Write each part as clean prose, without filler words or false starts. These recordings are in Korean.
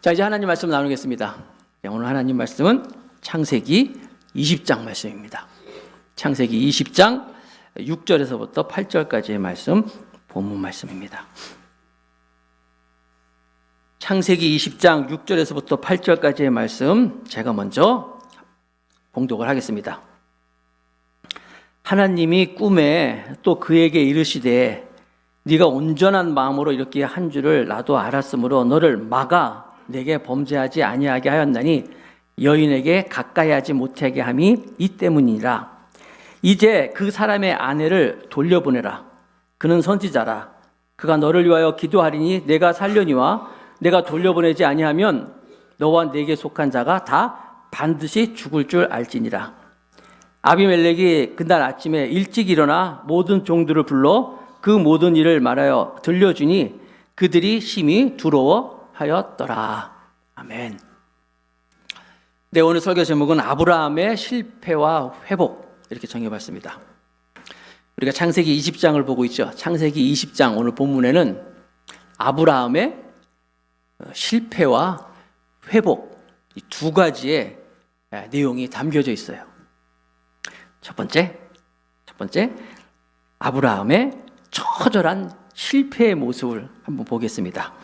자, 이제 하나님 말씀 나누겠습니다. 오늘 하나님 말씀은 창세기 20장 말씀입니다. 창세기 20장 6절에서부터 8절까지의 말씀, 본문 말씀입니다. 창세기 20장 6절에서부터 8절까지의 말씀, 제가 먼저 봉독을 하겠습니다. 하나님이 꿈에 또 그에게 이르시되 네가 온전한 마음으로 이렇게 한 줄을 나도 알았으므로 너를 막아 내게 범죄하지 아니하게 하였나니 여인에게 가까이 하지 못하게 함이 이 때문이라. 이제 그 사람의 아내를 돌려보내라. 그는 선지자라. 그가 너를 위하여 기도하리니 내가 살려니와 내가 돌려보내지 아니하면 너와 내게 속한 자가 다 반드시 죽을 줄 알지니라. 아비멜렉이 그날 아침에 일찍 일어나 모든 종들을 불러 그 모든 일을 말하여 들려주니 그들이 심히 두려워하였더라. 아멘. 네, 오늘 설교 제목은 아브라함의 실패와 회복, 이렇게 정해봤습니다. 우리가 창세기 20장을 보고 있죠. 창세기 20장 오늘 본문에는 아브라함의 실패와 회복, 이 두 가지의 내용이 담겨져 있어요. 첫 번째, 아브라함의 처절한 실패의 모습을 한번 보겠습니다.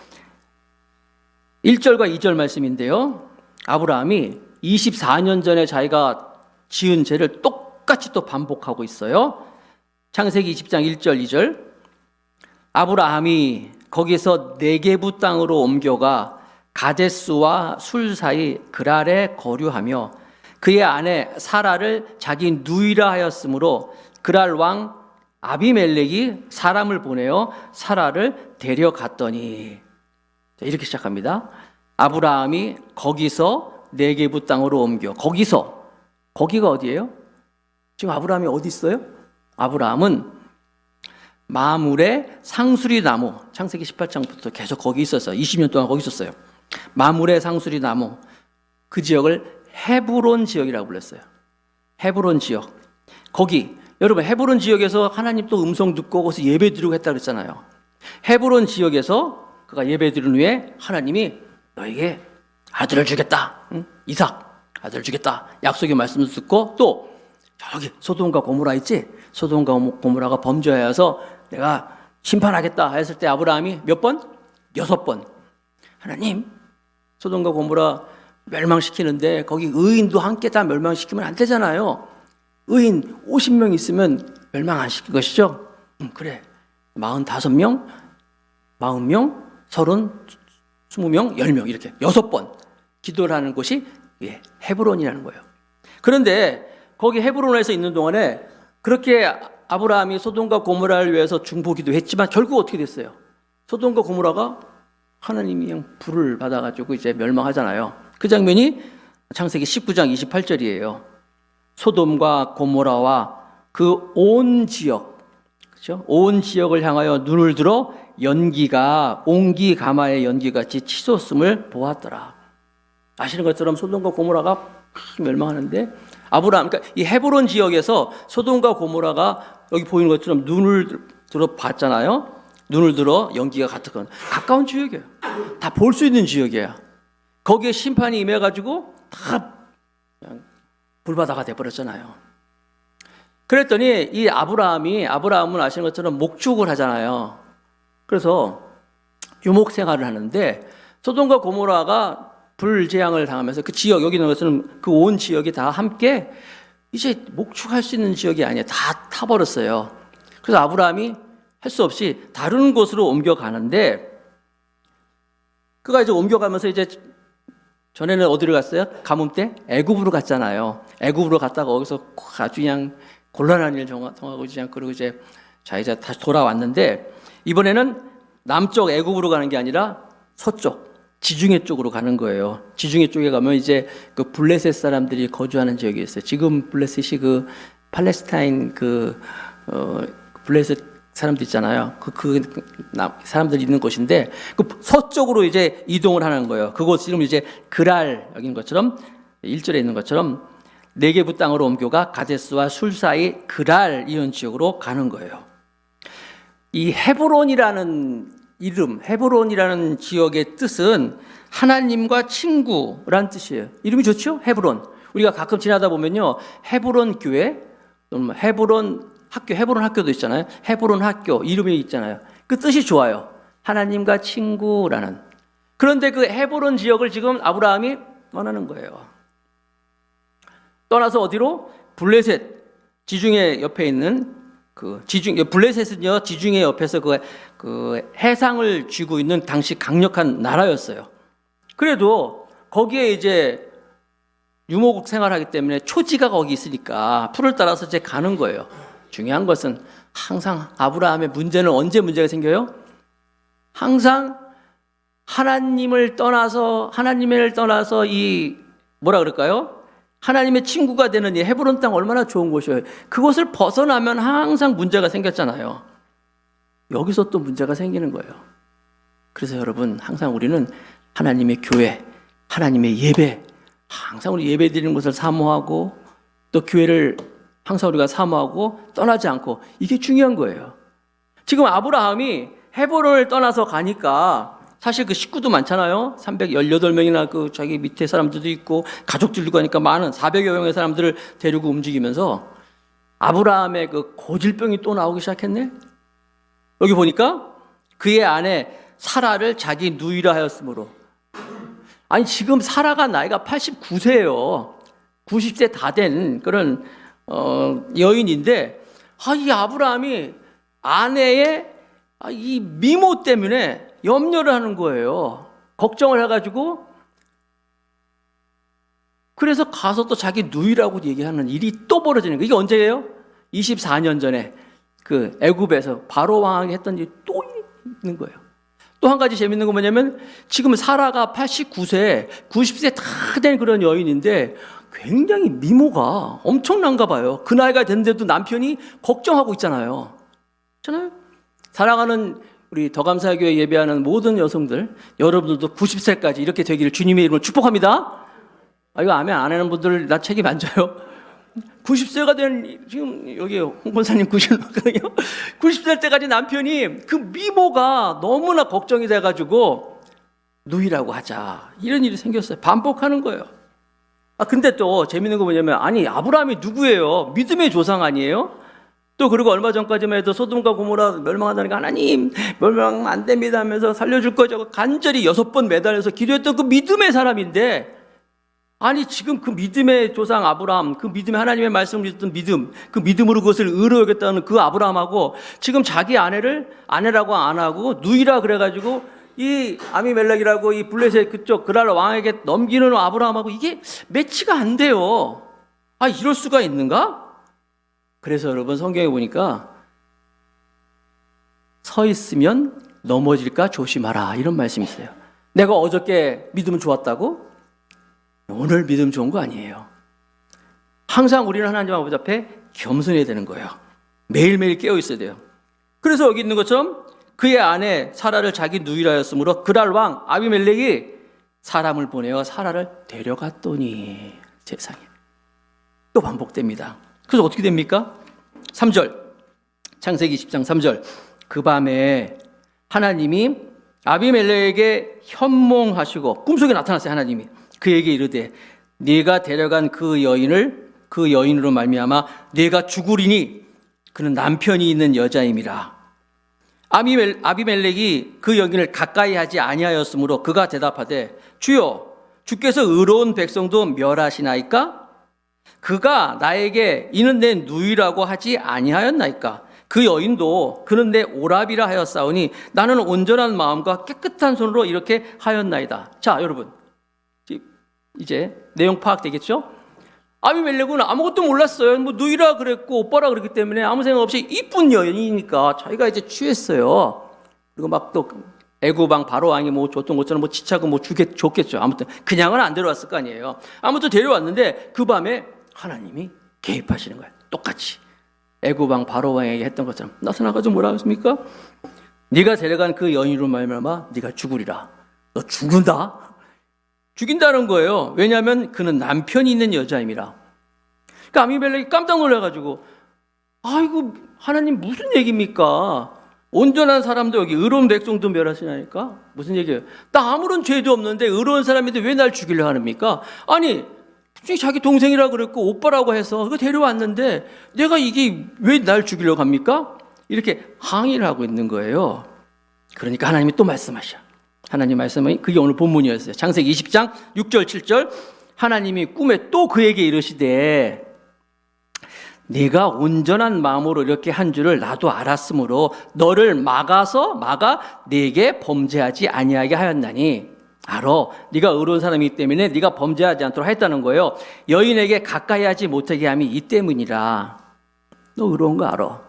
1절과 2절 말씀인데요. 아브라함이 24년 전에 자기가 지은 죄를 똑같이 또 반복하고 있어요. 창세기 20장 1절, 2절. 아브라함이 거기서 네게부 땅으로 옮겨가 가데스와 술 사이 그랄에 거류하며 그의 아내 사라를 자기 누이라 하였으므로 그랄 왕 아비멜렉이 사람을 보내어 사라를 데려갔더니, 이렇게 시작합니다. 아브라함이 거기서 네게부 땅으로 옮겨. 거기가 어디예요? 지금 아브라함이 어디 있어요? 아브라함은 마므레 상수리 나무, 창세기 18장부터 계속 거기 있었어요. 20년 동안 거기 있었어요. 마므레 상수리 나무, 그 지역을 헤브론 지역이라고 불렀어요. 헤브론 지역. 거기, 여러분, 헤브론 지역에서 하나님 또 음성 듣고 거기서 예배 드리고 했다고 그랬잖아요. 헤브론 지역에서 그가 예배 드린 후에 하나님이 너에게 아들을 주겠다. 응? 이삭, 아들을 주겠다. 약속의 말씀을 듣고 또 저기 소돔과 고모라 있지? 소돔과 고모라가 범죄하여서 내가 심판하겠다 했을 때 아브라함이 몇 번? 6번. 하나님, 소돔과 고모라 멸망시키는데 거기 의인도 함께 다 멸망시키면 안 되잖아요. 의인 50명 있으면 멸망 안 시킬 것이죠? 그래. 45명, 40명, 30, 20명, 10명 이렇게 6번 기도를 하는 곳이 헤브론이라는 거예요. 그런데 거기 헤브론에서 있는 동안에 그렇게 아브라함이 소돔과 고모라를 위해서 중보기도 했지만 결국 어떻게 됐어요? 소돔과 고모라가 하나님이 그냥 불을 받아가지고 이제 멸망하잖아요. 그 장면이 창세기 19장 28절이에요. 소돔과 고모라와 그 온 지역, 그렇죠? 온 지역을 향하여 눈을 들어 연기가 옹기 가마의 연기같이 치솟음을 보았더라. 아시는 것처럼 소돔과 고모라가 멸망하는데 아브라함, 그러니까 이 헤브론 지역에서 소돔과 고모라가 여기 보이는 것처럼 눈을 들어 봤잖아요. 눈을 들어 연기가 같은 가까운 지역이에요. 다 볼 수 있는 지역이에요. 거기에 심판이 임해가지고 다 불바다가 돼버렸잖아요. 그랬더니 이 아브라함은 아시는 것처럼 목축을 하잖아요. 그래서 유목 생활을 하는데 소돔과 고모라가 불재앙을 당하면서 그 지역, 여기 있는 것은 그 온 지역이 다 함께 이제 목축할 수 있는 지역이 아니에요. 다 타버렸어요. 그래서 아브라함이 할 수 없이 다른 곳으로 옮겨가는데 그가 이제 옮겨가면서 이제 전에는 어디로 갔어요? 가뭄 때 애굽으로 갔잖아요. 애굽으로 갔다가 거기서 아주 그냥 곤란한 일 정하고 그냥 그러고 이제 다시 돌아왔는데 이번에는 남쪽 애굽으로 가는 게 아니라 서쪽 지중해 쪽으로 가는 거예요. 지중해 쪽에 가면 이제 그 블레셋 사람들이 거주하는 지역이 있어요. 지금 블레셋이 그 팔레스타인 블레셋 사람들 있잖아요. 그 사람들이 있는 곳인데 그 서쪽으로 이제 이동을 하는 거예요. 그곳 지금 이제 그랄 여기 있는 것처럼 1절에 있는 것처럼 네게부 땅으로 옮겨가 가데스와 술 사이 그랄 이런 지역으로 가는 거예요. 이 헤브론이라는 이름 헤브론이라는 지역의 뜻은 하나님과 친구란 뜻이에요. 이름이 좋죠? 헤브론. 우리가 가끔 지나다 보면요, 헤브론 교회, 헤브론 학교, 헤브론 학교도 있잖아요. 헤브론 학교 이름이 있잖아요. 그 뜻이 좋아요. 하나님과 친구라는. 그런데 그 헤브론 지역을 지금 아브라함이 떠나는 거예요. 떠나서 어디로? 블레셋, 지중해 옆에 있는 블레셋은요, 지중해 옆에서 그 해상을 쥐고 있는 당시 강력한 나라였어요. 그래도 거기에 이제 유목국 생활하기 때문에 초지가 거기 있으니까 풀을 따라서 이제 가는 거예요. 중요한 것은 항상 아브라함의 문제는 언제 문제가 생겨요? 항상 하나님을 떠나서 이 뭐라 그럴까요? 하나님의 친구가 되는 이 헤브론 땅 얼마나 좋은 곳이에요. 그것을 벗어나면 항상 문제가 생겼잖아요. 여기서 또 문제가 생기는 거예요. 그래서 여러분, 항상 우리는 하나님의 교회, 하나님의 예배, 항상 우리 예배 드리는 것을 사모하고 또 교회를 항상 우리가 사모하고 떠나지 않고, 이게 중요한 거예요. 지금 아브라함이 헤브론을 떠나서 가니까 사실 그 식구도 많잖아요. 318명이나 그 자기 밑에 사람들도 있고 가족들도 가니까 많은 400여 명의 사람들을 데리고 움직이면서 아브라함의 그 고질병이 또 나오기 시작했네. 여기 보니까 그의 아내 사라를 자기 누이라 하였으므로. 아니, 지금 사라가 나이가 89세예요. 90세 다 된 그런 여인인데, 이 아브라함이 아내의 이 미모 때문에 염려를 하는 거예요. 걱정을 해가지고. 그래서 가서 또 자기 누이라고 얘기하는 일이 또 벌어지는 거예요. 이게 언제예요? 24년 전에 그 애굽에서 바로 왕이 했던 일이 또 있는 거예요. 또 한 가지 재밌는 건 뭐냐면, 지금 사라가 89세, 90세 다 된 그런 여인인데 굉장히 미모가 엄청난가 봐요. 그 나이가 됐는데도 남편이 걱정하고 있잖아요. 그렇잖아요? 사랑하는 우리 더감사교회 예배하는 모든 여성들, 여러분들도 90세까지 이렇게 되기를 주님의 이름으로 축복합니다. 이거 아멘 안 하는 분들 나 책임 안 져요. 90세가 된, 지금 여기 홍 권사님 90세거든요. 90세 때까지 남편이 그 미모가 너무나 걱정이 돼가지고 누이라고 하자, 이런 일이 생겼어요. 반복하는 거예요. 근데 또 재밌는 거 뭐냐면, 아니 아브라함이 누구예요? 믿음의 조상 아니에요? 또 그리고 얼마 전까지만 해도 소돔과 고모라 멸망한다니까 하나님 멸망하면 안 됩니다 하면서 살려줄 거죠. 간절히 6번 매달려서 기도했던 그 믿음의 사람인데, 아니 지금 그 믿음의 조상 아브라함, 그 믿음의 하나님의 말씀을 믿었던 믿음, 그 믿음으로 그것을 의로 여겼다는 그 아브라함하고 지금 자기 아내를 아내라고 안 하고 누이라 그래가지고 이 아비멜렉이라고 이 블레셋 그쪽 그랄 왕에게 넘기는 아브라함하고 이게 매치가 안 돼요. 이럴 수가 있는가? 그래서 여러분, 성경에 보니까 서 있으면 넘어질까 조심하라, 이런 말씀이 있어요. 내가 어저께 믿음 좋았다고 오늘 믿음 좋은 거 아니에요. 항상 우리는 하나님 아버지 앞에 겸손해야 되는 거예요. 매일매일 깨어 있어야 돼요. 그래서 여기 있는 것처럼 그의 아내 사라를 자기 누이라 하였으므로 그랄 왕 아비멜렉이 사람을 보내어 사라를 데려갔더니, 세상에 또 반복됩니다. 그래서 어떻게 됩니까? 3절, 창세기 10장 3절. 그 밤에 하나님이 아비멜렉에게 현몽하시고 꿈속에 나타났어요. 하나님이 그에게 이르되 네가 데려간 그 여인으로 말미암아 네가 죽으리니 그는 남편이 있는 여자임이라. 아비멜렉이 그 여인을 가까이 하지 아니하였으므로 그가 대답하되 주여 주께서 의로운 백성도 멸하시나이까? 그가 나에게 이는 내 누이라고 하지 아니하였나이까? 그 여인도 그는 내 오라비라 하였사오니 나는 온전한 마음과 깨끗한 손으로 이렇게 하였나이다. 자, 여러분, 이제 내용 파악되겠죠? 아비멜렉은 아무것도 몰랐어요. 뭐 누이라 그랬고 오빠라 그랬기 때문에 아무 생각 없이 이쁜 여인이니까 자기가 이제 취했어요. 그리고 막 또 애굽 왕 바로 왕이 뭐 줬던 것처럼 뭐 지차고 뭐 줬겠죠. 아무튼 그냥은 안 데려왔을 거 아니에요. 아무튼 데려왔는데 그 밤에 하나님이 개입하시는 거예요. 똑같이 애굽 왕 바로 왕에게 했던 것처럼 나타나가지고 뭐라 했습니까? 네가 데려간 그 여인으로 말미암아 네가 죽으리라. 너 죽는다? 죽인다는 거예요. 왜냐하면 그는 남편이 있는 여자임이라. 그러니까 아비멜렉이 깜짝 놀라가지고, 아이고 하나님 무슨 얘기입니까? 온전한 사람도 여기 의로운 백성도 멸하시나니까? 무슨 얘기예요? 나 아무런 죄도 없는데 의로운 사람인데 왜 날 죽이려 합니까? 아니 자기 동생이라 그랬고 오빠라고 해서 그거 데려왔는데 내가 이게 왜 날 죽이려고 합니까? 이렇게 항의를 하고 있는 거예요. 그러니까 하나님이 또 말씀하셔. 하나님 말씀이 그게 오늘 본문이었어요. 창세기 20장 6절 7절 하나님이 꿈에 또 그에게 이르시되 네가 온전한 마음으로 이렇게 한 줄을 나도 알았으므로 너를 막아 네게 범죄하지 아니하게 하였나니 알아. 네가 의로운 사람이기 때문에 네가 범죄하지 않도록 하였다는 거예요. 여인에게 가까이 하지 못하게 함이 이 때문이라. 너 의로운 거 알아.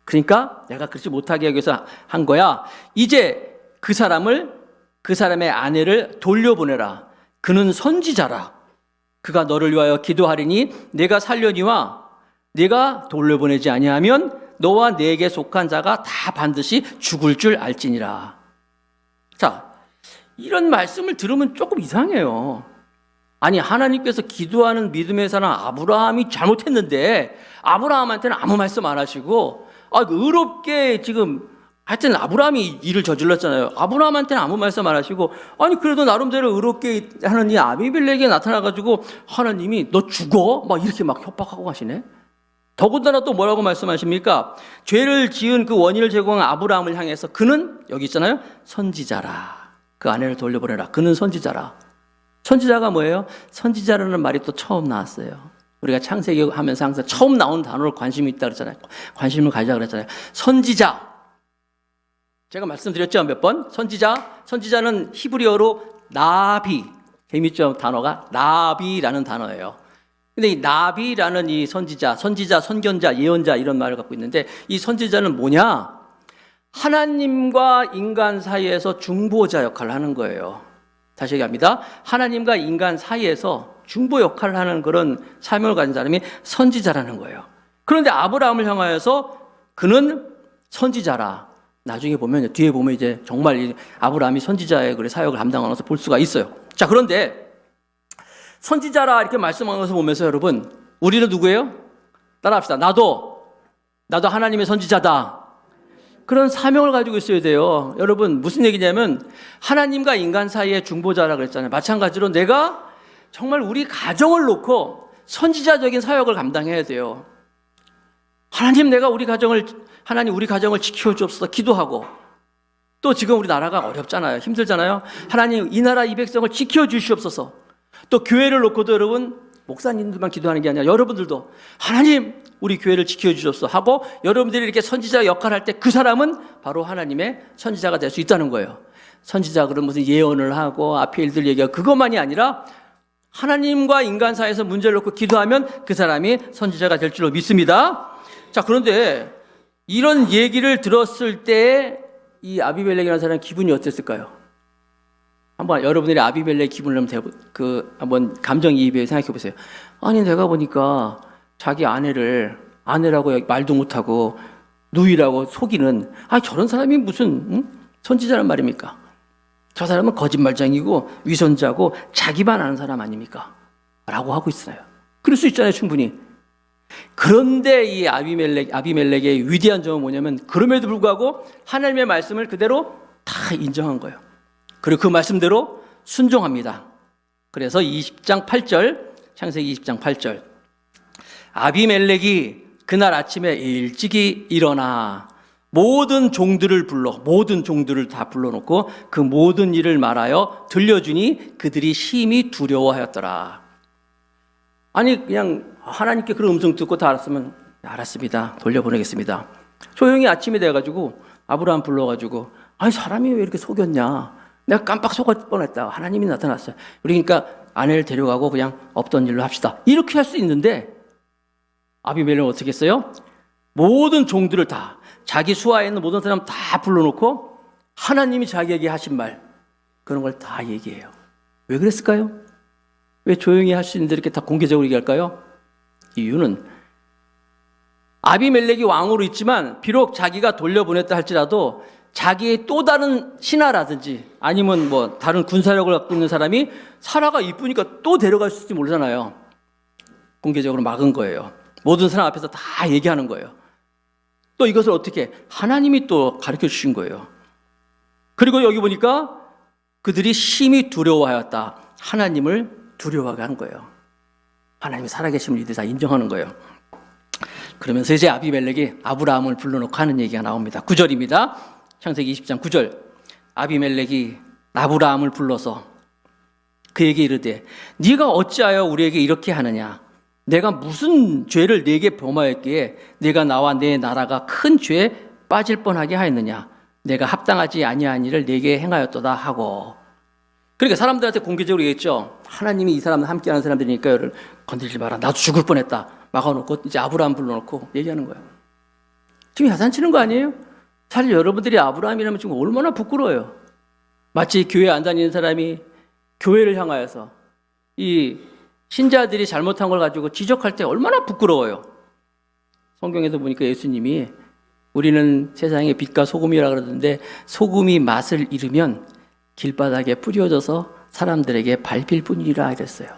그러니까 내가 그렇지 못하게 하기 위해서 한 거야. 이제 그 사람의 아내를 돌려보내라. 그는 선지자라. 그가 너를 위하여 기도하리니 내가 살려니와 네가 돌려보내지 아니하면 너와 네게 속한 자가 다 반드시 죽을 줄 알지니라. 자, 이런 말씀을 들으면 조금 이상해요. 아니 하나님께서 기도하는 믿음의 사람 아브라함이 잘못했는데 아브라함한테는 아무 말씀 안 하시고 의롭게 지금 하여튼 아브라함이 일을 저질렀잖아요. 아브라함한테는 아무 말씀 안 하시고 아니 그래도 나름대로 의롭게 하는 이 아비멜렉에 나타나가지고 하나님이 너 죽어? 막 이렇게 막 협박하고 가시네. 더군다나 또 뭐라고 말씀하십니까? 죄를 지은 그 원인을 제공한 아브라함을 향해서 그는 여기 있잖아요. 선지자라. 그 아내를 돌려보내라. 그는 선지자라. 선지자가 뭐예요? 선지자라는 말이 또 처음 나왔어요. 우리가 창세기 하면서 항상 처음 나온 단어로 관심이 있다 그랬잖아요. 관심을 가지자 그랬잖아요. 선지자. 제가 말씀드렸죠, 몇 번? 선지자는 히브리어로 나비. 재밌죠, 단어가? 나비라는 단어예요. 근데 이 나비라는 이 선지자, 선견자, 예언자 이런 말을 갖고 있는데 이 선지자는 뭐냐? 하나님과 인간 사이에서 중보자 역할을 하는 거예요. 다시 얘기합니다. 하나님과 인간 사이에서 중보 역할을 하는 그런 사명을 가진 사람이 선지자라는 거예요. 그런데 아브라함을 향하여서 그는 선지자라. 나중에 보면, 뒤에 보면 이제 정말 이 아브라함이 선지자의 그 사역을 감당하면서 볼 수가 있어요. 자, 그런데 선지자라 이렇게 말씀하는 것을 보면서 여러분, 우리는 누구예요? 따라합시다. 나도 하나님의 선지자다. 그런 사명을 가지고 있어야 돼요. 여러분, 무슨 얘기냐면 하나님과 인간 사이의 중보자라 그랬잖아요. 마찬가지로 내가 정말 우리 가정을 놓고 선지자적인 사역을 감당해야 돼요. 하나님 우리 가정을 지켜주옵소서 기도하고 또 지금 우리 나라가 어렵잖아요. 힘들잖아요. 하나님 이 나라 이 백성을 지켜주시옵소서. 또 교회를 놓고도 여러분 목사님들만 기도하는 게 아니라 여러분들도 하나님 우리 교회를 지켜주옵소서 하고 여러분들이 이렇게 선지자 역할을 할 때 그 사람은 바로 하나님의 선지자가 될 수 있다는 거예요. 선지자 그런 무슨 예언을 하고 앞에 일들 얘기하고 그것만이 아니라 하나님과 인간 사이에서 문제를 놓고 기도하면 그 사람이 선지자가 될 줄로 믿습니다. 자, 그런데 이런 얘기를 들었을 때 이 아비멜렉이라는 사람의 기분이 어땠을까요? 한번 여러분들이 아비멜렉 기분을 한번 감정이입에 생각해 보세요. 아니 내가 보니까 자기 아내라고 말도 못하고 누이라고 속이는 저런 사람이 무슨 선지자란 말입니까? 저 사람은 거짓말장이고 위선자고 자기만 아는 사람 아닙니까? 라고 하고 있어요. 그럴 수 있잖아요, 충분히. 그런데 이 아비멜렉의 위대한 점은 뭐냐면 그럼에도 불구하고 하나님의 말씀을 그대로 다 인정한 거예요. 그리고 그 말씀대로 순종합니다. 그래서 20장 8절, 창세기 20장 8절. 아비멜렉이 그날 아침에 일찍이 일어나 모든 종들을 다 불러놓고 그 모든 일을 말하여 들려주니 그들이 심히 두려워하였더라. 아니 그냥 하나님께 그런 음성 듣고 다 알았으면 알았습니다. 돌려보내겠습니다. 조용히 아침이 돼가지고 아브라함 불러가지고 사람이 왜 이렇게 속였냐. 내가 깜빡 속을 뻔했다. 하나님이 나타났어요. 그러니까 아내를 데려가고 그냥 없던 일로 합시다. 이렇게 할 수 있는데 아비멜렉은 어떻게 했어요? 모든 종들을 다 자기 수하에 있는 모든 사람 다 불러놓고 하나님이 자기에게 하신 말 그런 걸 다 얘기해요. 왜 그랬을까요? 왜 조용히 할 수 있는데 이렇게 다 공개적으로 얘기할까요? 이유는 아비멜렉이 왕으로 있지만 비록 자기가 돌려보냈다 할지라도 자기의 또 다른 신하라든지 아니면 뭐 다른 군사력을 갖고 있는 사람이 사라가 이쁘니까 또 데려갈 수 있을지 모르잖아요. 공개적으로 막은 거예요. 모든 사람 앞에서 다 얘기하는 거예요. 또 이것을 어떻게 하나님이 또 가르쳐 주신 거예요. 그리고 여기 보니까 그들이 심히 두려워하였다. 하나님을 두려워하게 하는 거예요. 하나님이 살아계심을 이들이 다 인정하는 거예요. 그러면서 이제 아비멜렉이 아브라함을 불러놓고 하는 얘기가 나옵니다. 9절입니다. 창세기 20장 9절. 아비멜렉이 아브라함을 불러서 그에게 이르되 네가 어찌하여 우리에게 이렇게 하느냐? 내가 무슨 죄를 네게 범하였기에 내가 나와 내 나라가 큰 죄에 빠질 뻔하게 하였느냐? 내가 합당하지 아니한 일을 네게 행하였도다 하고. 그러니까 사람들한테 공개적으로 얘기했죠. 하나님이 이 사람과 함께하는 사람들이니까 너를 건들지 마라. 나도 죽을 뻔했다. 막아놓고 이제 아브라함 불러놓고 얘기하는 거예요. 지금 야단치는 거 아니에요? 사실 여러분들이 아브라함이라면 지금 얼마나 부끄러워요. 마치 교회 안 다니는 사람이 교회를 향하여서 이 신자들이 잘못한 걸 가지고 지적할 때 얼마나 부끄러워요. 성경에서 보니까 예수님이 우리는 세상의 빛과 소금이라 그러던데 소금이 맛을 잃으면 길바닥에 뿌려져서 사람들에게 밟힐 뿐이라 이랬어요.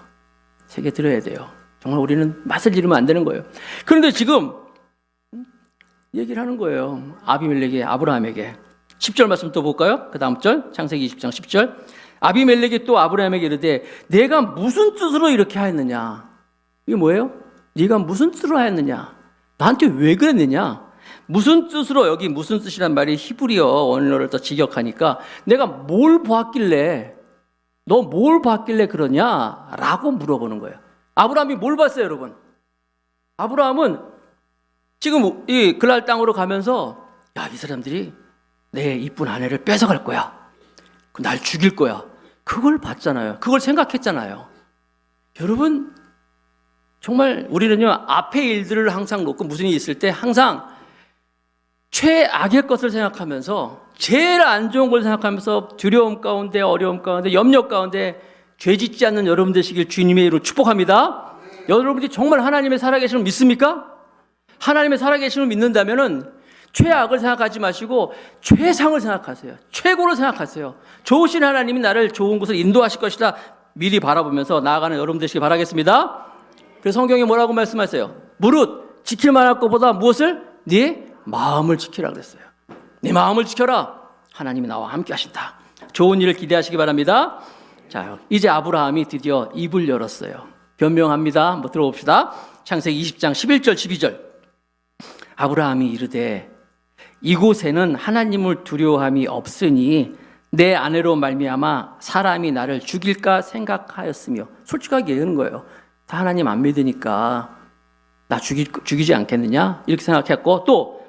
새겨 들어야 돼요. 정말 우리는 맛을 잃으면 안 되는 거예요. 그런데 지금 얘기를 하는 거예요. 아비멜렉이 아브라함에게. 10절 말씀 또 볼까요? 그 다음 절 창세기 20장 10절. 아비멜렉이 또 아브라함에게 이르되 내가 무슨 뜻으로 이렇게 하였느냐? 이게 뭐예요? 네가 무슨 뜻으로 하였느냐? 나한테 왜 그랬느냐? 무슨 뜻으로, 여기 무슨 뜻이란 말이 히브리어 원어를 더 직역하니까 내가 뭘 보았길래, 너 뭘 봤길래 그러냐? 라고 물어보는 거예요. 아브라함이 뭘 봤어요, 여러분? 아브라함은 지금 이 그랄 땅으로 가면서 야, 이 사람들이 내 이쁜 아내를 뺏어갈 거야. 날 죽일 거야. 그걸 봤잖아요. 그걸 생각했잖아요. 여러분, 정말 우리는요, 앞의 일들을 항상 놓고 무슨 일이 있을 때 항상 최악의 것을 생각하면서 제일 안 좋은 걸 생각하면서 두려움 가운데, 어려움 가운데, 염려 가운데 죄 짓지 않는 여러분 되시길 주님의 이름으로 축복합니다. 여러분들이 정말 하나님의 살아계심을 믿습니까? 하나님의 살아계심을 믿는다면은 최악을 생각하지 마시고 최상을 생각하세요. 최고를 생각하세요. 좋으신 하나님이 나를 좋은 곳을 인도하실 것이다. 미리 바라보면서 나아가는 여러분 되시길 바라겠습니다. 그래서 성경이 뭐라고 말씀하세요? 무릇 지킬 만할 것보다 무엇을? 네 마음을 지키라 그랬어요. 네 마음을 지켜라. 하나님이 나와 함께 하신다. 좋은 일을 기대하시기 바랍니다. 자, 이제 아브라함이 드디어 입을 열었어요. 변명합니다. 한번 들어봅시다. 창세기 20장 11절 12절. 아브라함이 이르되 이곳에는 하나님을 두려워함이 없으니 내 아내로 말미암아 사람이 나를 죽일까 생각하였으며. 솔직하게 얘기하는 거예요. 다 하나님 안 믿으니까 나 죽이지 않겠느냐 이렇게 생각했고, 또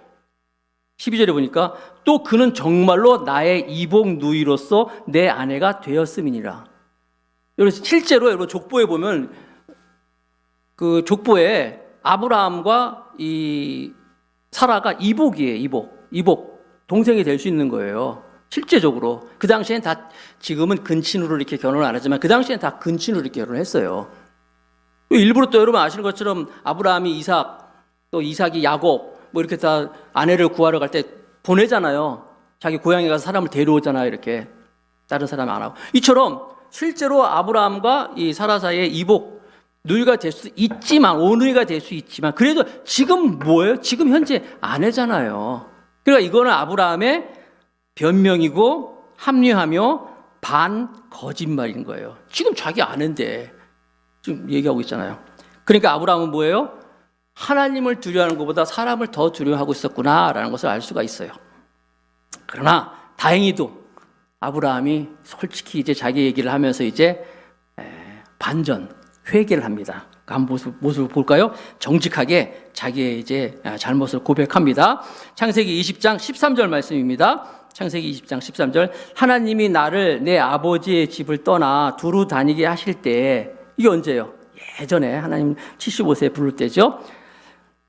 12절에 보니까 또 그는 정말로 나의 이복 누이로서 내 아내가 되었음이니라. 여러분 실제로 여러분 족보에 보면 그 족보에 아브라함과 이 사라가 이복이에요. 이복 동생이 될 수 있는 거예요. 실제적으로 그 당시엔 다, 지금은 근친으로 이렇게 결혼을 안 하지만 그 당시엔 다 근친으로 이렇게 결혼을 했어요. 일부러 또 여러분 아시는 것처럼 아브라함이 이삭, 또 이삭이 야곱 뭐 이렇게 다 아내를 구하러 갈 때 보내잖아요. 자기 고향에 가서 사람을 데려오잖아요. 이렇게 다른 사람 안 하고. 이처럼 실제로 아브라함과 이 사라 사이에 이복 누이가 될 수 있지만, 오누이가 될 수 있지만, 그래도 지금 뭐예요? 지금 현재 아내잖아요. 그러니까 이거는 아브라함의 변명이고 합리하며 반 거짓말인 거예요. 지금 자기 아내인데 지금 얘기하고 있잖아요. 그러니까 아브라함은 뭐예요? 하나님을 두려워하는 것보다 사람을 더 두려워하고 있었구나라는 것을 알 수가 있어요. 그러나 다행히도 아브라함이 솔직히 이제 자기 얘기를 하면서 이제 반전, 회개를 합니다. 한번 모습을 볼까요? 정직하게 자기의 이제 잘못을 고백합니다. 창세기 20장 13절 말씀입니다. 창세기 20장 13절. 하나님이 나를 내 아버지의 집을 떠나 두루 다니게 하실 때, 이게 언제예요? 예전에 하나님 75세에 부를 때죠.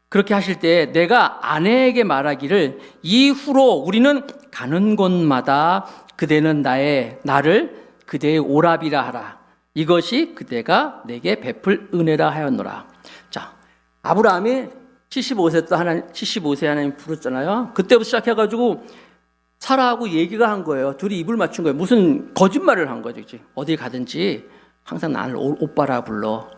그렇게 하실 때 내가 아내에게 말하기를 이후로 우리는 가는 곳마다 그대는 나를 그대의 오랍이라 하라. 이것이 그대가 내게 베풀 은혜라 하였노라. 자, 아브라함이 75세 하나님 부르잖아요. 그때부터 시작해가지고 사라하고 얘기가 한 거예요. 둘이 입을 맞춘 거예요. 무슨 거짓말을 한 거죠. 어디 가든지 항상 나를 오빠라 불러.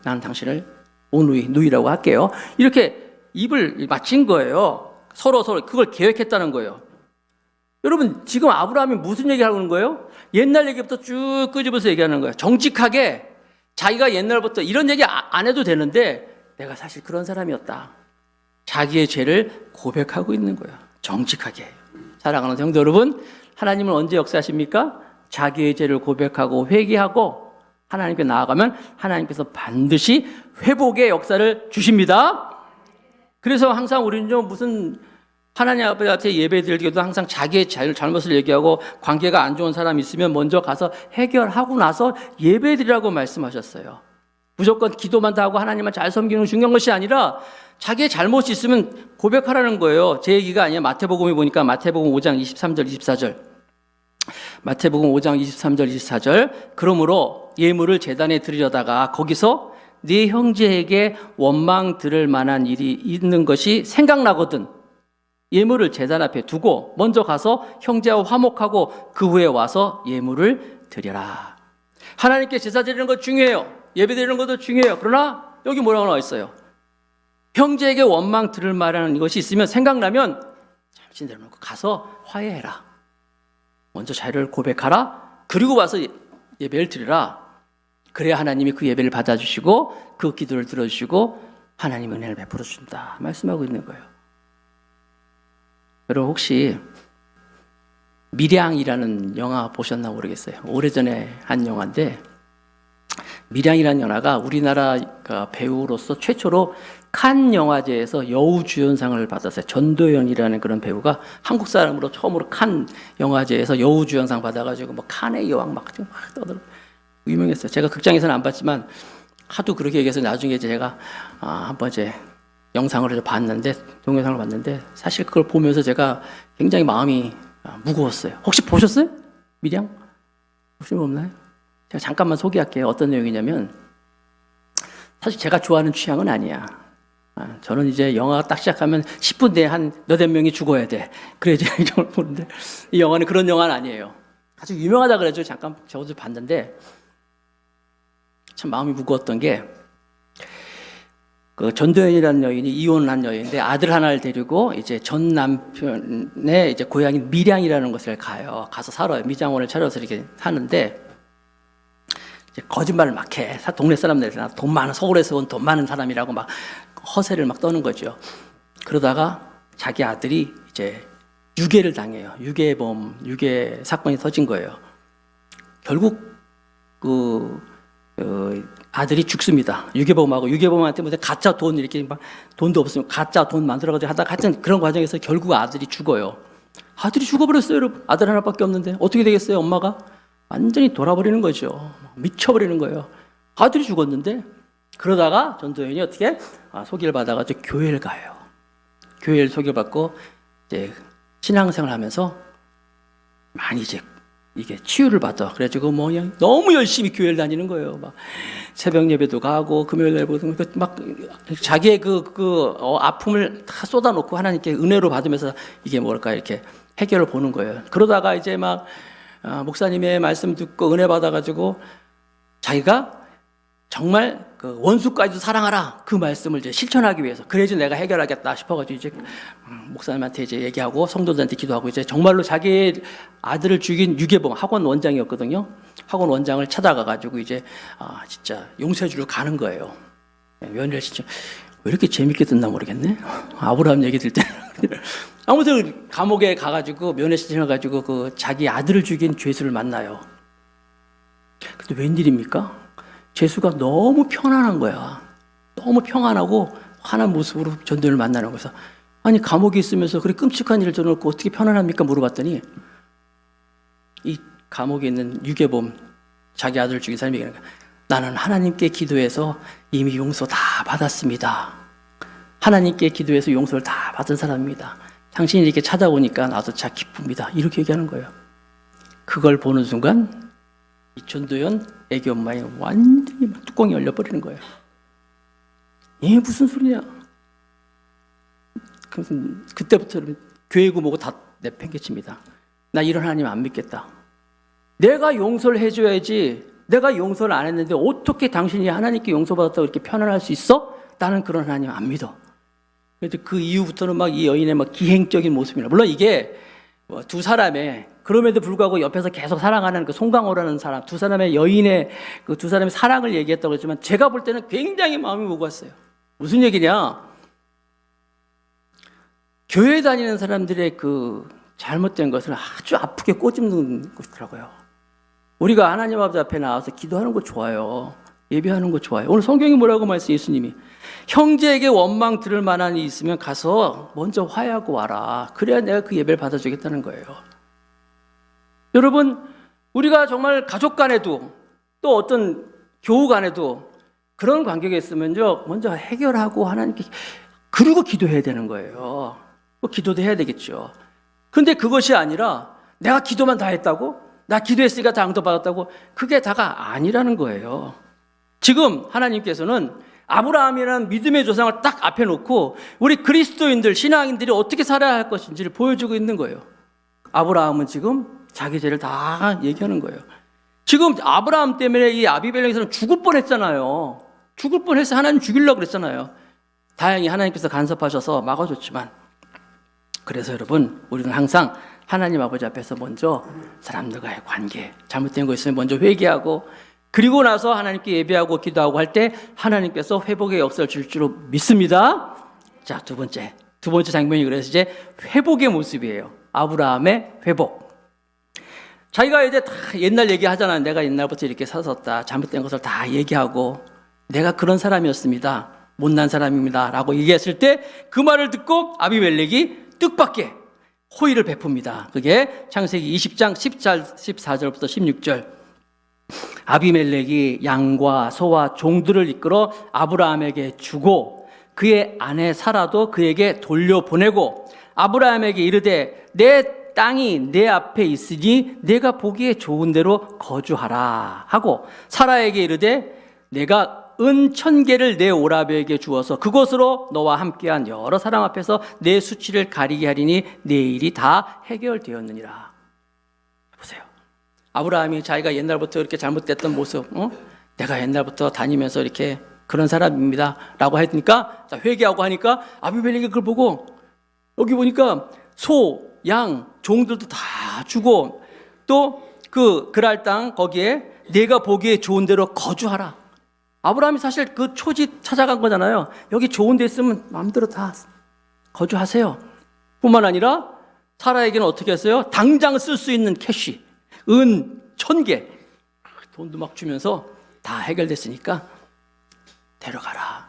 나는 당신을 오누이, 누이라고 할게요. 이렇게 입을 맞힌 거예요. 서로 그걸 계획했다는 거예요. 여러분 지금 아브라함이 무슨 얘기하는 거예요? 옛날 얘기부터 쭉 끄집어서 얘기하는 거예요. 정직하게 자기가 옛날부터 이런 얘기 안 해도 되는데 내가 사실 그런 사람이었다. 자기의 죄를 고백하고 있는 거예요. 정직하게. 사랑하는 성도 여러분, 하나님은 언제 역사하십니까? 자기의 죄를 고백하고 회개하고 하나님께 나아가면 하나님께서 반드시 회복의 역사를 주십니다. 그래서 항상 우리는 무슨 하나님 앞에 예배 드리기도 항상 자기의 잘못을 얘기하고 관계가 안 좋은 사람이 있으면 먼저 가서 해결하고 나서 예배 드리라고 말씀하셨어요. 무조건 기도만 다 하고 하나님만 잘 섬기는 중요한 것이 아니라 자기의 잘못이 있으면 고백하라는 거예요. 제 얘기가 아니에요. 마태복음에 보니까 마태복음 5장 23절 24절 마태복음 5장 23절 24절 그러므로 예물을 제단에 드리려다가 거기서 네 형제에게 원망 들을 만한 일이 있는 것이 생각나거든 예물을 제단 앞에 두고 먼저 가서 형제와 화목하고 그 후에 와서 예물을 드려라. 하나님께 제사 드리는 것 중요해요. 예배 드리는 것도 중요해요. 그러나 여기 뭐라고 나와 있어요? 형제에게 원망 들을 만한 것이 있으면 생각나면 잠시 내려놓고 가서 화해해라. 먼저 자유를 고백하라. 그리고 와서 예배를 드리라. 그래야 하나님이 그 예배를 받아주시고 그 기도를 들어주시고 하나님 은혜를 베풀어 준다 말씀하고 있는 거예요. 여러분 혹시 밀양이라는 영화 보셨나 모르겠어요. 오래전에 한 영화인데 밀양이라는 영화가 우리나라 배우로서 최초로 칸 영화제에서 여우주연상을 받았어요. 전도연이라는 그런 배우가 한국 사람으로 처음으로 칸 영화제에서 여우주연상 받아가지고 뭐 칸의 여왕 막 떠들어 유명했어요. 제가 극장에서는 안 봤지만 하도 그렇게 얘기해서 나중에 제가 한번 이제 영상을 해서 봤는데 동영상을 봤는데 사실 그걸 보면서 제가 굉장히 마음이 무거웠어요. 혹시 보셨어요? 밀양? 혹시 없나요? 제가 잠깐만 소개할게요. 어떤 내용이냐면 사실 제가 좋아하는 취향은 아니야. 저는 이제 영화가 딱 시작하면 10분 내에 한 너댓 명이 죽어야 돼. 그래야지 이걸 보는데 이 영화는 그런 영화는 아니에요. 아주 유명하다 그래가지고 잠깐 저도 봤는데 참 마음이 무거웠던 게 그 전도연이라는 여인이 이혼한 여인인데 아들 하나를 데리고 이제 전 남편의 이제 고향인 밀양이라는 곳을 가요. 가서 살아요. 미장원을 차려서 이렇게 사는데 이제 거짓말을 막 해. 동네 사람들이 돈 많은 서울에서 온 돈 많은 사람이라고 막 허세를 막 떠는 거죠. 그러다가 자기 아들이 이제 유괴를 당해요. 유괴 사건이 터진 거예요. 결국 아들이 죽습니다. 유괴범한테 무슨 가짜 돈 이렇게 막 돈도 없으면 가짜 돈 만들어가지고 하다가 하여튼 그런 과정에서 결국 아들이 죽어요. 아들이 죽어버렸어요, 여러분. 아들 하나밖에 없는데 어떻게 되겠어요, 엄마가? 완전히 돌아버리는 거죠. 미쳐버리는 거예요. 아들이 죽었는데 그러다가 전도연이 어떻게 소개를 받아가지고 교회를 가요. 교회를 소개받고 이제 신앙생활을 하면서 많이 이제 이게 치유를 받아. 그래가지고 뭐 그냥 너무 열심히 교회를 다니는 거예요. 막 새벽 예배도 가고 금요일 예배도 막 자기의 아픔을 다 쏟아놓고 하나님께 은혜로 받으면서 이게 뭘까 이렇게 해결을 보는 거예요. 그러다가 이제 막 목사님의 말씀 듣고 은혜 받아가지고 자기가 정말 그 원수까지도 사랑하라 그 말씀을 이제 실천하기 위해서 그래야지 내가 해결하겠다 싶어가지고 이제 목사님한테 이제 얘기하고 성도들한테 기도하고 이제 정말로 자기의 아들을 죽인 유괴범 학원 원장이었거든요. 학원 원장을 찾아가가지고 이제 진짜 용서해주러 가는 거예요. 며느리 진짜 왜 이렇게 재밌게 듣나 모르겠네. 아브라함 얘기 들 때. 아무튼 감옥에 가가지고 면회시켜가지고 그 자기 아들을 죽인 죄수를 만나요. 근데 웬일입니까? 죄수가 너무 편안한 거야. 너무 평안하고 환한 모습으로 전도연을 만나는 거예요. 아니 감옥에 있으면서 그렇게 끔찍한 일을 저놓고 어떻게 편안합니까? 물어봤더니 이 감옥에 있는 유괴범 자기 아들을 죽인 사람이 얘기하는 거야. 나는 하나님께 기도해서 이미 용서 다 받았습니다. 하나님께 기도해서 용서를 다 받은 사람입니다. 당신이 이렇게 찾아오니까 나도 참 기쁩니다. 이렇게 얘기하는 거예요. 그걸 보는 순간 이 전도연 애기 엄마의 완전히 뚜껑이 열려버리는 거예요. 이게 무슨 소리냐? 그래서 그때부터 교회고 뭐고 다 내팽개칩니다. 나 이런 하나님 안 믿겠다. 내가 용서를 해줘야지. 내가 용서를 안 했는데 어떻게 당신이 하나님께 용서받았다고 이렇게 편안할 수 있어? 나는 그런 하나님 안 믿어. 그 이후부터는 막 이 여인의 막 기행적인 모습이나, 물론 이게 두 사람의, 그럼에도 불구하고 옆에서 계속 사랑하는 그 송강호라는 사람, 두 사람의 여인의 그 두 사람의 사랑을 얘기했다고 했지만 제가 볼 때는 굉장히 마음이 무거웠어요. 무슨 얘기냐? 교회 다니는 사람들의 그 잘못된 것을 아주 아프게 꼬집는 것이더라고요. 우리가 하나님 아버지 앞에 나와서 기도하는 거 좋아요. 예배하는 거 좋아요. 오늘 성경이 뭐라고 말씀해? 예수님이 형제에게 원망 들을 만한 일이 있으면 가서 먼저 화해하고 와라. 그래야 내가 그 예배를 받아주겠다는 거예요. 여러분, 우리가 정말 가족 간에도 또 어떤 교우 간에도 그런 관계가 있으면요, 먼저 해결하고 하나님께, 그리고 기도해야 되는 거예요. 기도도 해야 되겠죠. 근데 그것이 아니라 내가 기도만 다 했다고? 나 기도했으니까 다 응답받았다고? 그게 다가 아니라는 거예요. 지금 하나님께서는 아브라함이라는 믿음의 조상을 딱 앞에 놓고 우리 그리스도인들, 신앙인들이 어떻게 살아야 할 것인지를 보여주고 있는 거예요. 아브라함은 지금 자기 죄를 다 얘기하는 거예요. 지금 아브라함 때문에 이 아비멜렉에서는 죽을 뻔했잖아요. 죽을 뻔해서 하나님 죽이려고 그랬잖아요. 다행히 하나님께서 간섭하셔서 막아줬지만, 그래서 여러분, 우리는 항상 하나님 아버지 앞에서 먼저 사람들과의 관계, 잘못된 거 있으면 먼저 회개하고, 그리고 나서 하나님께 예배하고 기도하고 할 때 하나님께서 회복의 역사를 줄 줄로 믿습니다. 자, 두 번째 장면이 그래서 이제 회복의 모습이에요. 아브라함의 회복. 자기가 이제 다 옛날 얘기하잖아요. 내가 옛날부터 이렇게 살았다, 잘못된 것을 다 얘기하고 내가 그런 사람이었습니다, 못난 사람입니다 라고 얘기했을 때 그 말을 듣고 아비멜렉이 뜻밖의 호의를 베풉니다. 그게 창세기 20장 14절부터 16절. 아비멜렉이 양과 소와 종들을 이끌어 아브라함에게 주고 그의 아내 사라도 그에게 돌려보내고 아브라함에게 이르되 내 땅이 내 앞에 있으니 내가 보기에 좋은 대로 거주하라 하고 사라에게 이르되 내가 은 1,000개를 내 오라버에게 주어서 그곳으로 너와 함께한 여러 사람 앞에서 내 수치를 가리게 하리니 내 일이 다 해결되었느니라. 보세요. 아브라함이 자기가 옛날부터 이렇게 잘못됐던 모습, 내가 옛날부터 다니면서 이렇게 그런 사람입니다 라고 하니까, 회개하고 하니까 아비멜렉이 그걸 보고, 여기 보니까 소, 양, 종들도 다 주고 또 그 그랄 땅 거기에 내가 보기에 좋은 대로 거주하라. 아브라함이 사실 그 초지 찾아간 거잖아요. 여기 좋은 데 있으면 마음대로 다 거주하세요. 뿐만 아니라 사라에게는 어떻게 했어요? 당장 쓸 수 있는 캐시, 은 1,000개, 돈도 막 주면서 다 해결됐으니까 데려가라.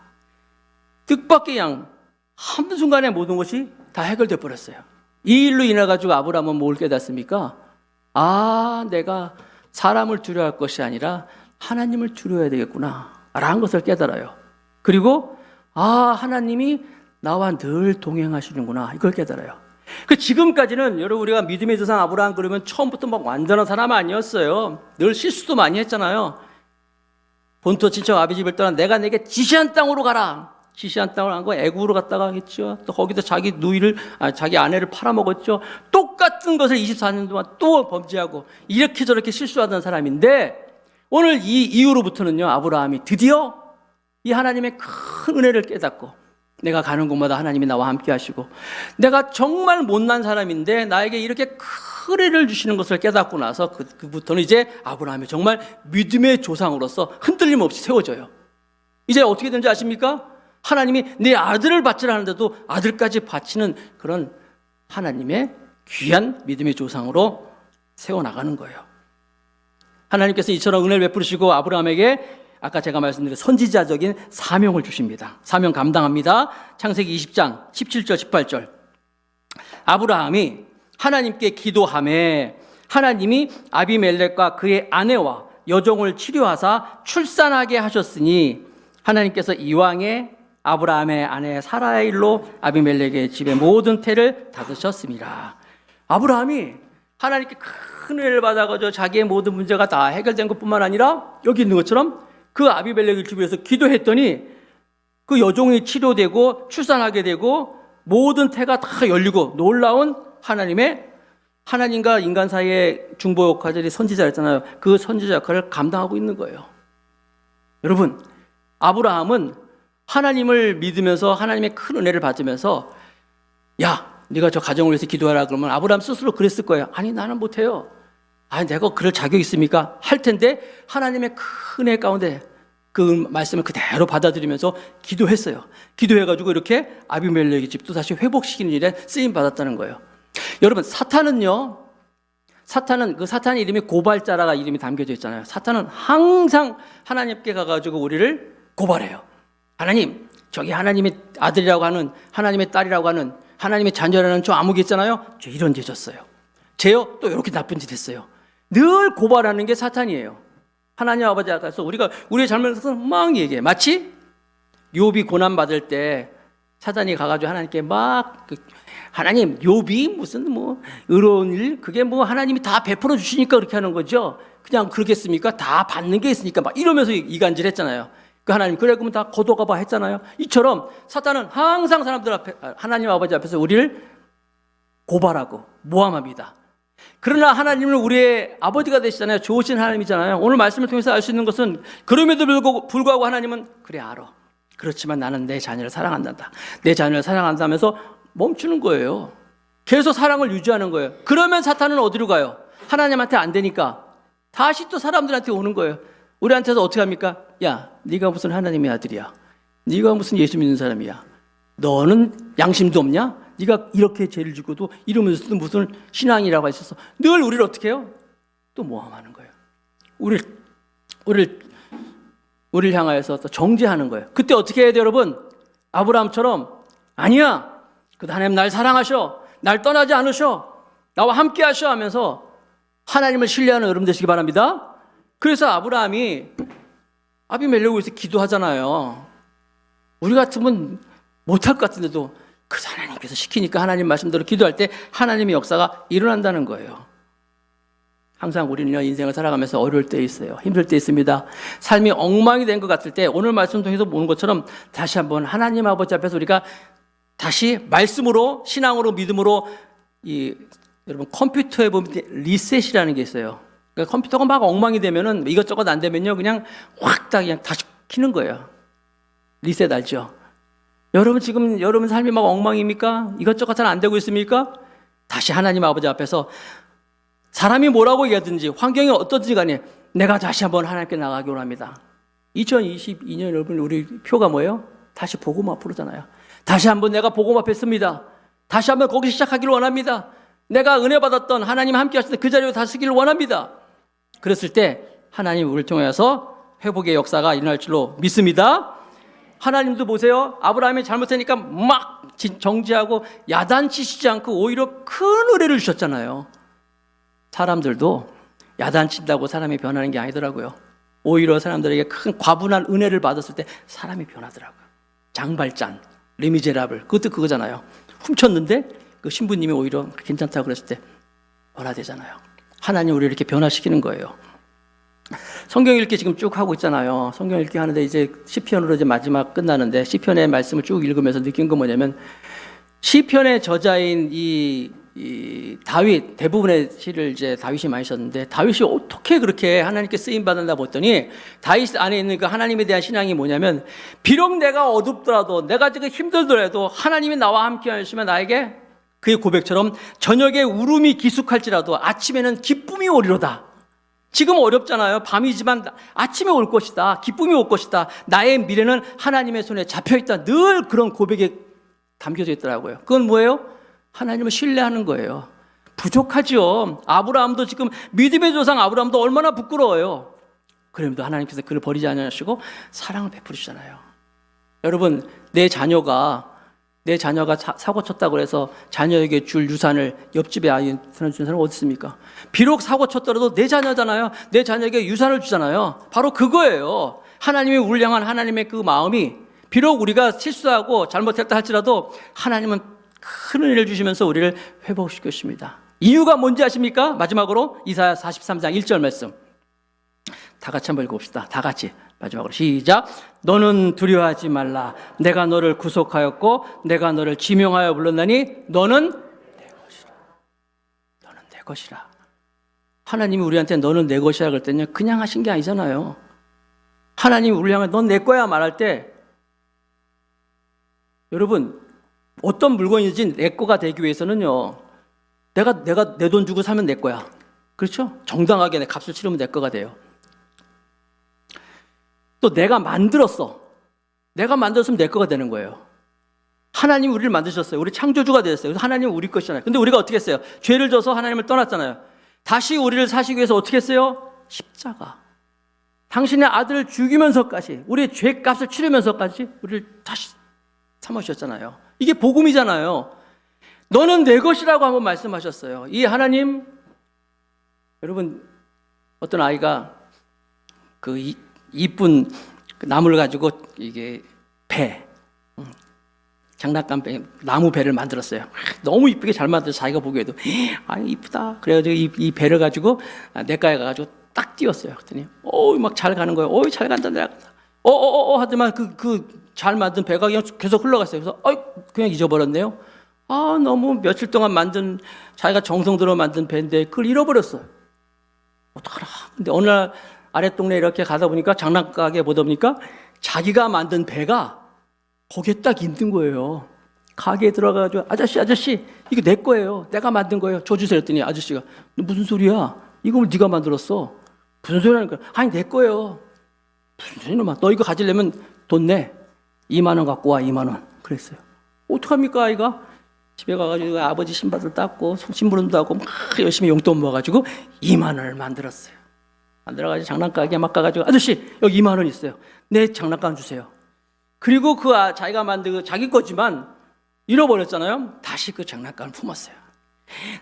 뜻밖의 양, 한순간에 모든 것이 다 해결돼 버렸어요. 이 일로 인해 가지고 아브라함은 뭘 깨닫습니까? 내가 사람을 두려워할 것이 아니라 하나님을 두려워해야 되겠구나 라는 것을 깨달아요. 그리고 하나님이 나와 늘 동행하시는구나, 이걸 깨달아요. 지금까지는 여러분, 우리가 믿음의 조상 아브라함 그러면 처음부터 막 완전한 사람 아니었어요. 늘 실수도 많이 했잖아요. 본토 친척 아비 집을 떠나 내가 내게 지시한 땅으로 가라. 지시한 땅을 간 거 애굽으로 갔다가 했죠. 또 거기서 자기 자기 아내를 팔아먹었죠. 똑같은 것을 24년 동안 또 범죄하고 이렇게 저렇게 실수하던 사람인데, 오늘 이 이후로부터는요, 아브라함이 드디어 이 하나님의 큰 은혜를 깨닫고, 내가 가는 곳마다 하나님이 나와 함께 하시고 내가 정말 못난 사람인데 나에게 이렇게 큰 은혜를 주시는 것을 깨닫고 나서 그부터는 이제 아브라함이 정말 믿음의 조상으로서 흔들림 없이 세워져요. 이제 어떻게 되는지 아십니까? 하나님이 내 아들을 바치라 하는데도 아들까지 바치는 그런 하나님의 귀한 믿음의 조상으로 세워나가는 거예요. 하나님께서 이처럼 은혜를 베푸시고 아브라함에게 아까 제가 말씀드린 선지자적인 사명을 주십니다. 사명 감당합니다. 창세기 20장 17절 18절. 아브라함이 하나님께 기도하매 하나님이 아비멜렉과 그의 아내와 여종을 치료하사 출산하게 하셨으니 하나님께서 이왕에 아브라함의 아내 사라의 일로 아비멜렉의 집의 모든 태를 닫으셨습니다. 아브라함이 하나님께 큰 은혜를 받아가지고 자기의 모든 문제가 다 해결된 것뿐만 아니라 여기 있는 것처럼 그 아비멜렉을 위해서 기도했더니 그 여종이 치료되고 출산하게 되고 모든 태가 다 열리고 놀라운 하나님과 인간 사이의 중보 역할이 선지자였잖아요. 그 선지자 역할을 감당하고 있는 거예요. 여러분, 아브라함은 하나님을 믿으면서 하나님의 큰 은혜를 받으면서 야, 네가 저 가정을 위해서 기도하라 그러면 아브라함 스스로 그랬을 거예요. 아니, 나는 못해요. 아니, 내가 그럴 자격이 있습니까? 할 텐데 하나님의 큰 은혜 가운데 그 말씀을 그대로 받아들이면서 기도했어요. 기도해가지고 이렇게 아비멜렉의 집도 다시 회복시키는 일에 쓰임 받았다는 거예요. 여러분, 사탄은 이름이 고발자라가 이름이 담겨져 있잖아요. 사탄은 항상 하나님께 가가지고 우리를 고발해요. 하나님, 저기 하나님의 아들이라고 하는, 하나님의 딸이라고 하는, 하나님의 자녀라는 저 아무개 있잖아요. 저 이런 짓 졌어요. 쟤요 또 이렇게 나쁜 짓 했어요. 늘 고발하는 게 사탄이에요. 하나님 아버지 앞에서 우리가 우리의 잘못을 막 얘기해. 마치 욥이 고난 받을 때 사탄이 가가지고 하나님께 막 하나님, 욥이 무슨 의로운 일, 그게 하나님이 다 베풀어 주시니까 그렇게 하는 거죠. 그냥 그러겠습니까? 다 받는 게 있으니까 막 이러면서 이간질했잖아요. 그 하나님, 그래 그러면 다 거둬가봐 했잖아요. 이처럼 사탄은 항상 사람들 앞에, 하나님 아버지 앞에서 우리를 고발하고 모함합니다. 그러나 하나님은 우리의 아버지가 되시잖아요. 좋으신 하나님이잖아요. 오늘 말씀을 통해서 알 수 있는 것은 그럼에도 불구하고 하나님은 그래 알아. 그렇지만 나는 내 자녀를 사랑한다. 내 자녀를 사랑한다면서 멈추는 거예요. 계속 사랑을 유지하는 거예요. 그러면 사탄은 어디로 가요? 하나님한테 안 되니까 다시 또 사람들한테 오는 거예요. 우리한테서 어떻게 합니까? 야, 네가 무슨 하나님의 아들이야. 네가 무슨 예수 믿는 사람이야. 너는 양심도 없냐? 네가 이렇게 죄를 짓고도 이러면서도 무슨 신앙이라고 하셔서 늘 우리를 어떻게 해요? 또 모함하는 거예요. 우리를 향하여서 또 정죄하는 거예요. 그때 어떻게 해야 돼요, 여러분? 아브라함처럼 아니야. 그 하나님 날 사랑하셔. 날 떠나지 않으셔. 나와 함께 하셔 하면서 하나님을 신뢰하는 여러분 되시기 바랍니다. 그래서 아브라함이 아비멜렉을 위해서 기도하잖아요. 우리 같으면 못할 것 같은데도 그 하나님께서 시키니까 하나님 말씀대로 기도할 때 하나님의 역사가 일어난다는 거예요. 항상 우리는요, 인생을 살아가면서 어려울 때 있어요. 힘들 때 있습니다. 삶이 엉망이 된 것 같을 때 오늘 말씀 통해서 보는 것처럼 다시 한번 하나님 아버지 앞에서 우리가 다시 말씀으로, 신앙으로, 믿음으로 여러분 컴퓨터에 보면 리셋이라는 게 있어요. 그러니까 컴퓨터가 막 엉망이 되면은 이것저것 안 되면요 그냥 확 다 그냥 다시 켜는 거예요. 리셋 알죠? 여러분 지금 여러분 삶이 막 엉망입니까? 이것저것 잘 안 되고 있습니까? 다시 하나님 아버지 앞에서 사람이 뭐라고 얘기하든지 환경이 어떻든지 간에 내가 다시 한번 하나님께 나가기 원합니다. 2022년 여러분 우리 표가 뭐예요? 다시 복음 앞으로잖아요. 다시 한번 내가 복음 앞에 씁니다. 다시 한번 거기 시작하기를 원합니다. 내가 은혜 받았던 하나님 함께 하시던 그 자리에 다시 서기를 원합니다. 그랬을 때 하나님 우리를 통해서 회복의 역사가 일어날 줄로 믿습니다. 하나님도 보세요. 아브라함이 잘못하니까 막 정죄하고 야단치시지 않고 오히려 큰 은혜를 주셨잖아요. 사람들도 야단친다고 사람이 변하는 게 아니더라고요. 오히려 사람들에게 큰 과분한 은혜를 받았을 때 사람이 변하더라고요. 장발잔, 레미제라블, 그것도 그거잖아요. 훔쳤는데 그 신부님이 오히려 괜찮다고 그랬을 때 변화되잖아요. 하나님 우리를 이렇게 변화시키는 거예요. 성경 읽기 지금 쭉 하고 있잖아요. 성경 읽기 하는데 이제 시편으로 이제 마지막 끝나는데 시편의 말씀을 쭉 읽으면서 느낀 건 뭐냐면 시편의 저자인 이 다윗, 대부분의 시를 이제 다윗이 많이 썼는데 다윗이 어떻게 그렇게 하나님께 쓰임 받았나 봤더니 다윗 안에 있는 그 하나님에 대한 신앙이 뭐냐면 비록 내가 어둡더라도 내가 지금 힘들더라도 하나님이 나와 함께 하시면 나에게 그의 고백처럼 저녁에 울음이 기숙할지라도 아침에는 기쁨이 오리로다. 지금 어렵잖아요. 밤이지만 아침에 올 것이다. 기쁨이 올 것이다. 나의 미래는 하나님의 손에 잡혀있다. 늘 그런 고백에 담겨져 있더라고요. 그건 뭐예요? 하나님을 신뢰하는 거예요. 부족하죠. 아브라함도 지금 믿음의 조상 아브라함도 얼마나 부끄러워요. 그럼에도 하나님께서 그를 버리지 않으시고 사랑을 베풀으시잖아요. 여러분 내 자녀가 사고 쳤다고 해서 자녀에게 줄 유산을 옆집에 아이한테 준 사람은 어디 있습니까? 비록 사고 쳤더라도 내 자녀잖아요. 내 자녀에게 유산을 주잖아요. 바로 그거예요. 하나님이 우리를 향한 하나님의 그 마음이 비록 우리가 실수하고 잘못했다 할지라도 하나님은 큰 은혜를 주시면서 우리를 회복시키십니다. 이유가 뭔지 아십니까? 마지막으로 이사야 43장 1절 말씀 다 같이 한번 읽어봅시다. 다 같이 마지막으로 시작. 너는 두려워하지 말라. 내가 너를 구속하였고 내가 너를 지명하여 불렀나니 너는 내 것이라. 너는 내 것이라. 하나님이 우리한테 너는 내 것이라 그럴 때는 그냥 하신 게 아니잖아요. 하나님이 우리 향해 넌 내 거야 말할 때 여러분, 어떤 물건이든지 내 거가 되기 위해서는요, 내가 내 돈 주고 사면 내 거야. 그렇죠? 정당하게 내 값을 치르면 내 거가 돼요. 또 내가 만들었어. 내가 만들었으면 내 거가 되는 거예요. 하나님이 우리를 만드셨어요. 우리 창조주가 되었어요. 그래서 하나님은 우리 것이잖아요. 근데 우리가 어떻게 했어요? 죄를 져서 하나님을 떠났잖아요. 다시 우리를 사시기 위해서 어떻게 했어요? 십자가. 당신의 아들을 죽이면서까지, 우리의 죄값을 치르면서까지 우리를 다시 삼으셨잖아요. 이게 복음이잖아요. 너는 내 것이라고 한번 말씀하셨어요. 이 하나님, 여러분, 어떤 아이가 그 이쁜 나무를 가지고 이게 배, 장난감 배, 나무 배를 만들었어요. 너무 이쁘게 잘 만들어서 자기가 보기에도 이쁘다. 그래가지고 이 배를 가지고 내과에 가가지고 딱 띄웠어요. 그랬더니 막 잘 가는 거예요. 잘 간다, 내가 간다. 하더만 그 잘 만든 배가 그냥 계속 흘러갔어요. 그래서 그냥 잊어버렸네요. 너무 며칠 동안 만든, 자기가 정성 들어 만든 배인데 그걸 잃어버렸어요. 어떡하라. 근데 어느 날 아랫동네 이렇게 가다 보니까 장난가게 보다 보니까 자기가 만든 배가 거기에 딱 있는 거예요. 가게에 들어가가지고 아저씨 이거 내 거예요. 내가 만든 거예요. 줘 주세요. 했더니 아저씨가 무슨 소리야? 이걸 네가 만들었어. 무슨 소리 하는 거야? 아니 내 거예요. 무슨 소리 놈아. 너 이거 가지려면 돈 내. 2만 원 갖고 와. 2만 원. 그랬어요. 어떡합니까 아이가? 집에 가가지고 아버지 신발을 닦고 심부름도 하고 막 열심히 용돈 모아가지고 2만 원을 만들었어요. 만들어가지고 장난가게 막 가가지고 아저씨 여기 2만 원 있어요. 내 장난감 주세요. 그리고 자기가 만든 자기 거지만 잃어버렸잖아요. 다시 그 장난감을 품었어요.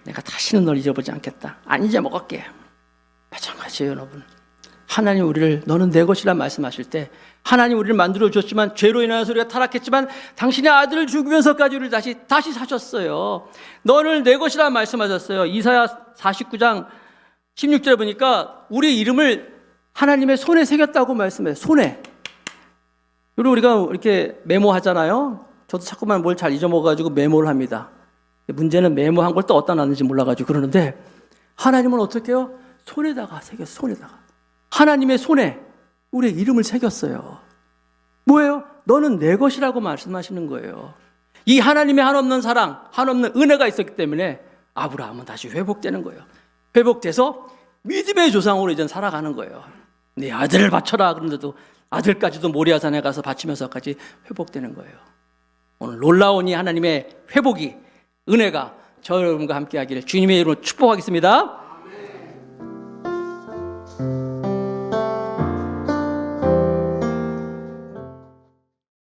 내가 다시는 널 잊어보지 않겠다. 안 잊어먹을게. 마찬가지예요, 여러분. 하나님 우리를 너는 내 것이라 말씀하실 때 하나님 우리를 만들어 주셨지만 죄로 인하여서 우리가 타락했지만 당신의 아들을 죽으면서까지 우리를 다시 사셨어요. 너를 내 것이라 말씀하셨어요. 이사야 49장 16절에 보니까 우리 이름을 하나님의 손에 새겼다고 말씀해요. 손에. 그리고 우리가 이렇게 메모하잖아요. 저도 자꾸만 뭘 잘 잊어먹어가지고 메모를 합니다. 문제는 메모한 걸 또 어디다 놨는지 몰라가지고 그러는데 하나님은 어떻게 해요? 손에다가 새겼어요. 손에다가. 하나님의 손에 우리의 이름을 새겼어요. 뭐예요? 너는 내 것이라고 말씀하시는 거예요. 이 하나님의 한없는 사랑, 한없는 은혜가 있었기 때문에 아브라함은 다시 회복되는 거예요. 회복돼서 믿음의 조상으로 이제 살아가는 거예요. 네 아들을 바쳐라 그런데도 아들까지도 모리아산에 가서 바치면서까지 회복되는 거예요. 오늘 놀라운 이 하나님의 회복이, 은혜가 저 여러분과 함께 하기를 주님의 이름으로 축복하겠습니다.